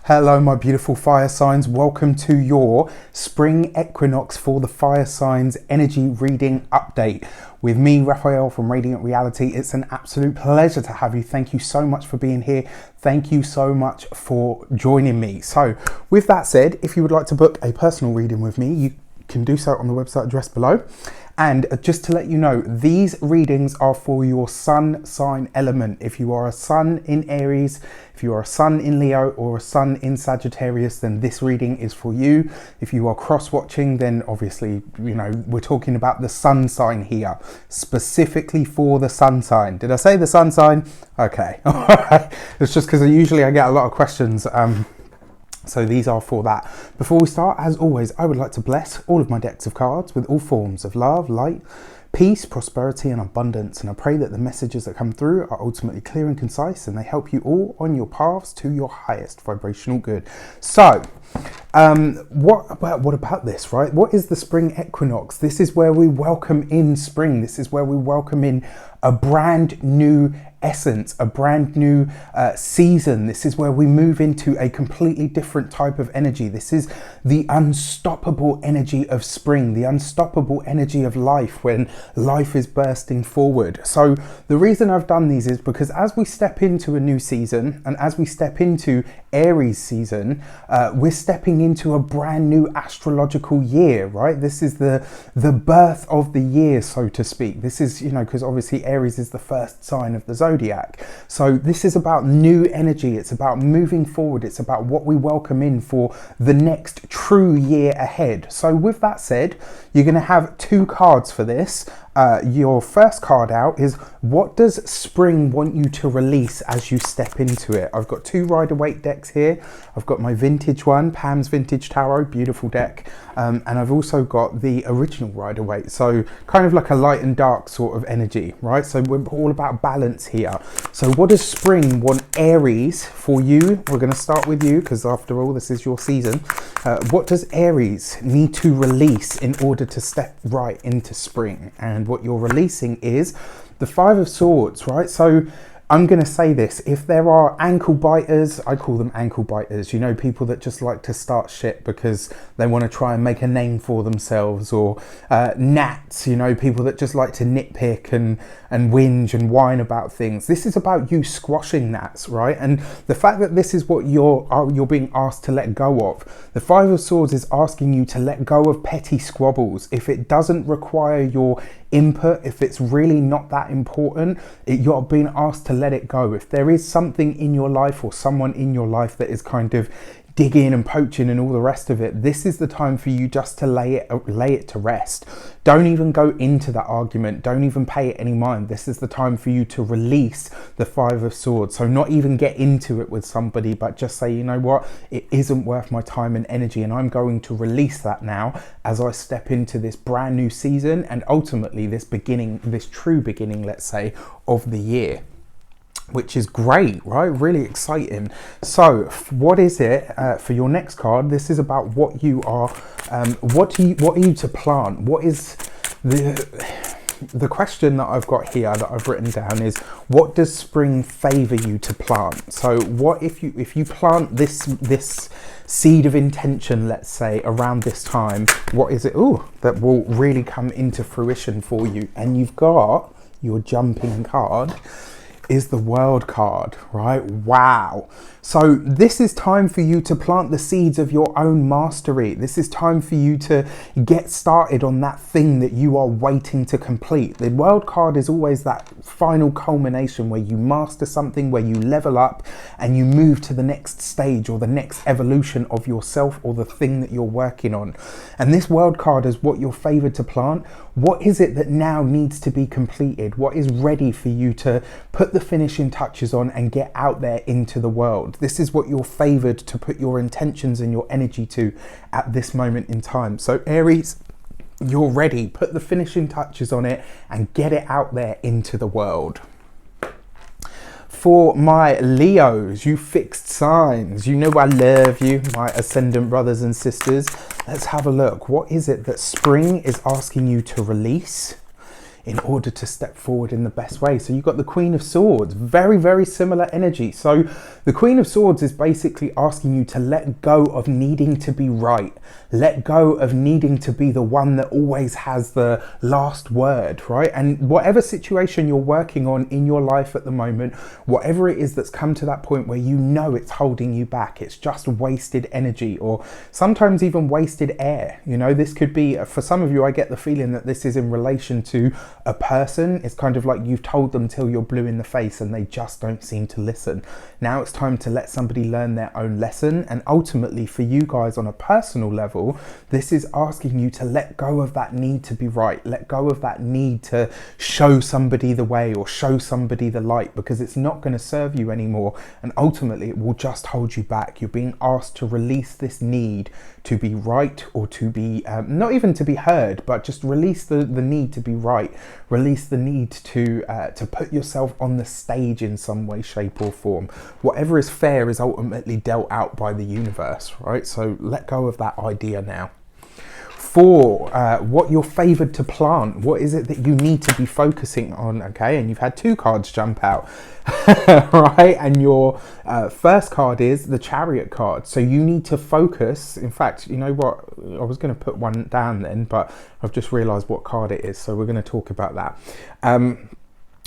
Hello my beautiful fire signs, welcome to your Spring Equinox for the fire signs energy reading update with me, Raphael from Reydiant Reality. It's an absolute pleasure to have you. Thank you so much for being here. Thank you so much for joining me. So with that said, if you would like to book a personal reading with me, you can do so on the website address below. And just to let you know, these readings are for your sun sign element. If you are a sun in Aries, if you are a sun in Leo or a sun in Sagittarius, then this reading is for you. If you are cross-watching, then obviously, you know, we're talking about the sun sign here, specifically for the sun sign. Did I say the sun sign? Okay, all right. It's just because usually I get a lot of questions. So these are for that. Before we start, as always, I would like to bless all of my decks of cards with all forms of love, light, peace, prosperity and abundance. And I pray that the messages that come through are ultimately clear and concise and they help you all on your paths to your highest vibrational good. So what about this, right? What is the spring equinox? This is where we welcome in spring. This is where we welcome in a brand new essence, a brand new season. This is where we move into a completely different type of energy. This is the unstoppable energy of spring, the unstoppable energy of life when life is bursting forward. So the reason I've done these is because as we step into a new season and as we step into Aries season, we're stepping into a brand new astrological year, right? This is the birth of the year, so to speak. This is, you know, because obviously Aries is the first sign of the zodiac. So this is about new energy. It's about moving forward. It's about what we welcome in for the next true year ahead. So with that said, you're going to have two cards for this. Your first card out is, what does spring want you to release as you step into it? I've got two Rider-Waite decks here. I've got my vintage one, Pam's Vintage Tarot, beautiful deck. And I've also got the original Rider-Waite. So kind of like a light and dark sort of energy, right? So we're all about balance here. So what does spring want Aries for you? We're going to start with you because after all, this is your season. What does Aries need to release in order to step right into spring? And what you're releasing is the Five of Swords, right? So I'm going to say this, if there are ankle biters, I call them ankle biters, you know, people that just like to start shit because they want to try and make a name for themselves, or gnats, you know, people that just like to nitpick and whinge and whine about things. This is about you squashing gnats, right? And the fact that this is what you're being asked to let go of. The Five of Swords is asking you to let go of petty squabbles. If it doesn't require your input, if it's really not that important, you're being asked to let it go. If there is something in your life or someone in your life that is kind of digging and poaching and all the rest of it, this is the time for you just to lay it to rest. Don't even go into that argument. Don't even pay it any mind. This is the time for you to release the Five of Swords. So not even get into it with somebody, but just say, you know what, it isn't worth my time and energy, and I'm going to release that now as I step into this brand new season and ultimately this beginning, this true beginning, let's say, of the year. Which is great, right? Really exciting. So what is it for your next card? This is about what you are, what are you to plant? What is the question that I've got here that I've written down is, what does spring favor you to plant? So what if you plant this seed of intention, let's say, around this time, what is it that will really come into fruition for you? And you've got your jumping card is the World card, right? Wow. So this is time for you to plant the seeds of your own mastery. This is time for you to get started on that thing that you are waiting to complete. The World card is always that final culmination where you master something, where you level up and you move to the next stage or the next evolution of yourself or the thing that you're working on. And this World card is what you're favored to plant. What is it that now needs to be completed? What is ready for you to put the finishing touches on and get out there into the world? This is what you're favored to put your intentions and your energy to at this moment in time. So Aries, you're ready. Put the finishing touches on it and get it out there into the world. For my Leos, you fixed signs, you know I love you, my ascendant brothers and sisters. Let's have a look. What is it that spring is asking you to release in order to step forward in the best way. So you've got the Queen of Swords, very, very similar energy. So the Queen of Swords is basically asking you to let go of needing to be right. Let go of needing to be the one that always has the last word, right? And whatever situation you're working on in your life at the moment, whatever it is that's come to that point where you know it's holding you back, it's just wasted energy, or sometimes even wasted air. You know, this could be, for some of you, I get the feeling that this is in relation to a person. It's kind of like you've told them till you're blue in the face and they just don't seem to listen. Now it's time to let somebody learn their own lesson. And ultimately for you guys on a personal level, this is asking you to let go of that need to be right. Let go of that need to show somebody the way or show somebody the light, because it's not going to serve you anymore. And ultimately it will just hold you back. You're being asked to release this need to be right, or to be, not even to be heard, but just release the need to be right. Release the need to put yourself on the stage in some way, shape or form. Whatever is fair is ultimately dealt out by the universe, right? So let go of that idea now. 4, what you're favored to plant. What is it that you need to be focusing on? Okay, and you've had 2 cards jump out, right? And your first card is the Chariot card. So you need to focus. In fact, you know what? I was going to put one down then, but I've just realized what card it is. So we're going to talk about that.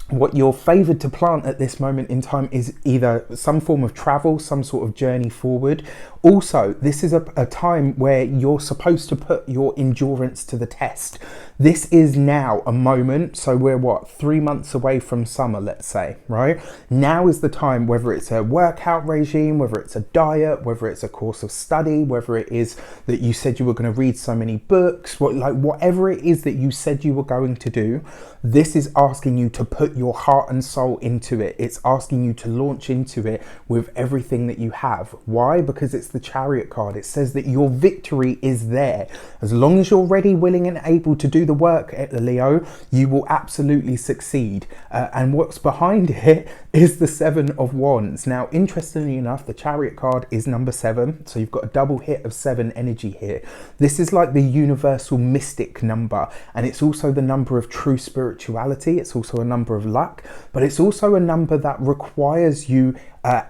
What you're favored to plant at this moment in time is either some form of travel, some sort of journey forward. Also, this is a time where you're supposed to put your endurance to the test. This is now a moment. So we're what, 3 months away from summer, let's say, right? Now is the time, whether it's a workout regime, whether it's a diet, whether it's a course of study, whether it is that you said you were going to read so many books, whatever it is that you said you were going to do, this is asking you to put your heart and soul into it. It's asking you to launch into it with everything that you have. Why? Because it's the Chariot card. It says that your victory is there. As long as you're ready, willing and able to do the work, Leo, you will absolutely succeed. And what's behind it is the 7 of Wands. Now, interestingly enough, the Chariot card is number 7. So you've got a double hit of 7 energy here. This is like the universal mystic number. And it's also the number of true spirituality. It's also a number of luck, but it's also a number that requires you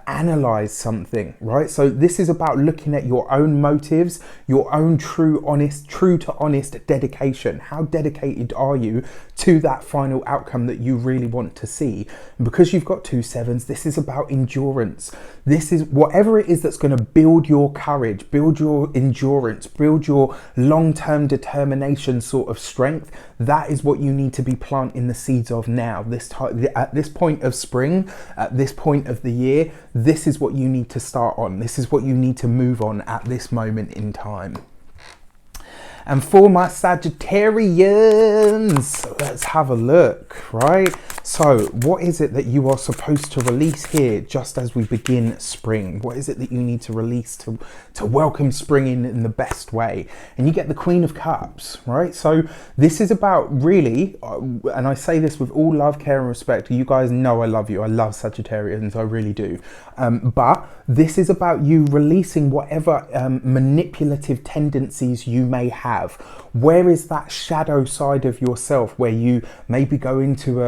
analyze something, right? So this is about looking at your own motives, your own true to honest dedication. How dedicated are you to that final outcome that you really want to see? And because you've got 2 7s, this is about endurance. This is whatever it is that's going to build your courage, build your endurance, build your long-term determination sort of strength. That is what you need to be planting the seeds of now. At this point of spring, at this point of the year, this is what you need to start on. This is what you need to move on at this moment in time. And for my Sagittarians, let's have a look, right? So what is it that you are supposed to release here just as we begin spring? What is it that you need to release to welcome spring in the best way? And you get the Queen of Cups, right? So this is about really, and I say this with all love, care and respect. You guys know I love you. I love Sagittarians, I really do. But this is about you releasing whatever manipulative tendencies you may have. Where is that shadow side of yourself where you maybe go into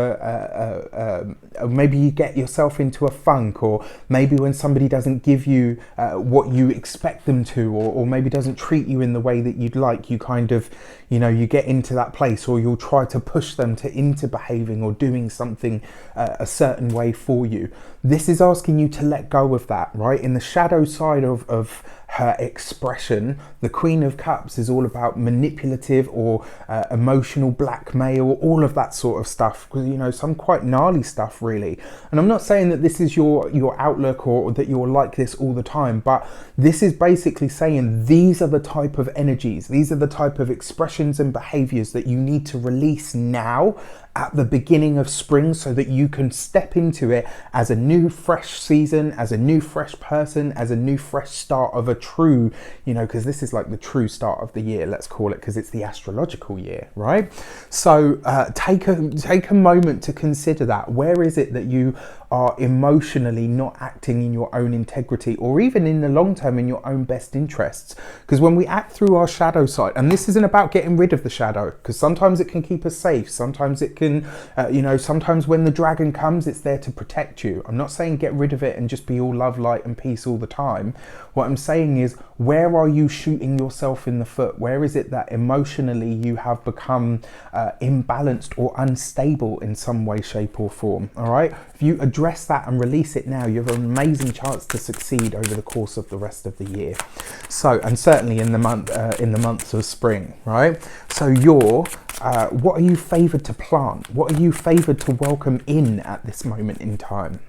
maybe you get yourself into a funk, or maybe when somebody doesn't give you what you expect them to, or maybe doesn't treat you in the way that you'd like, you kind of, you know, you get into that place, or you'll try to push them into behaving or doing something a certain way for you. This is asking you to let go of that, right? In the shadow side of her expression, the Queen of Cups is all about manipulative or emotional blackmail, all of that sort of stuff, because, you know, some quite gnarly stuff really. And I'm not saying that this is your outlook or that you're like this all the time, but this is basically saying these are the type of energies, these are the type of expressions and behaviors that you need to release now at the beginning of spring, so that you can step into it as a new fresh season, as a new fresh person, as a new fresh start of a true, you know, because this is like the true start of the year, let's call it, because it's the astrological year, right? So take a moment to consider that. Where is it that you are emotionally not acting in your own integrity, or even in the long term in your own best interests. Because when we act through our shadow side, and this isn't about getting rid of the shadow, because sometimes it can keep us safe, sometimes it can, sometimes when the dragon comes, it's there to protect you. I'm not saying get rid of it and just be all love, light and peace all the time. What I'm saying is, where are you shooting yourself in the foot? Where is it that emotionally you have become imbalanced or unstable in some way, shape or form? All right, if you address that and release it now, you have an amazing chance to succeed over the course of the rest of the year. So, and certainly in the months of spring, right? So what are you favored to plant? What are you favored to welcome in at this moment in time?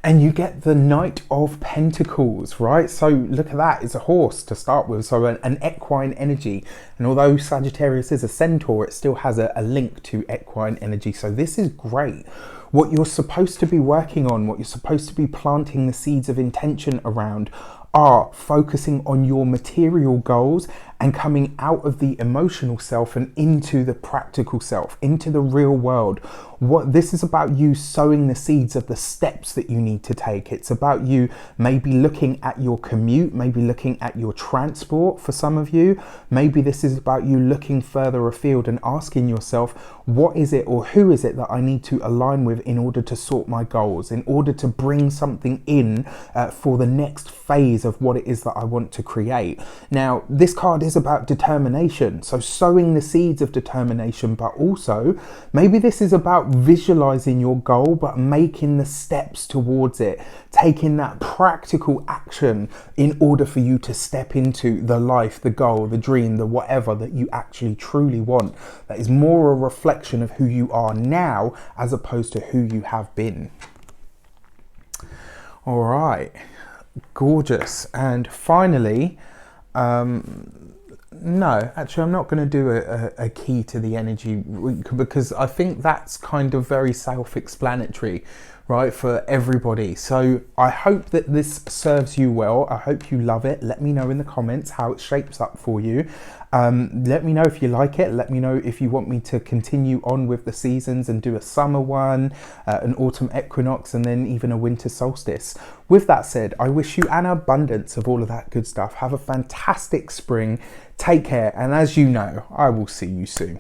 And you get the Knight of Pentacles, right? So look at that, it's a horse to start with, so an equine energy. And although Sagittarius is a centaur, it still has a link to equine energy. So this is great. What you're supposed to be working on, what you're supposed to be planting the seeds of intention around, are focusing on your material goals and coming out of the emotional self and into the practical self, into the real world. What this is about, you sowing the seeds of the steps that you need to take. It's about you maybe looking at your commute, maybe looking at your transport for some of you. Maybe this is about you looking further afield and asking yourself, what is it or who is it that I need to align with in order to sort my goals, in order to bring something in for the next phase of what it is that I want to create. Now, this card is about determination, so sowing the seeds of determination, but also maybe this is about visualizing your goal but making the steps towards it, taking that practical action in order for you to step into the life, the goal, the dream, the whatever that you actually truly want. That is more a reflection of who you are now as opposed to who you have been. All right, gorgeous. And finally, no, actually, I'm not going to do a key to the energy, because I think that's kind of very self-explanatory, right, for everybody. So I hope that this serves you well. I hope you love it. Let me know in the comments how it shapes up for you. Let me know if you like it. Let me know if you want me to continue on with the seasons and do a summer one, an autumn equinox, and then even a winter solstice. With that said, I wish you an abundance of all of that good stuff. Have a fantastic spring. Take care. And as you know, I will see you soon.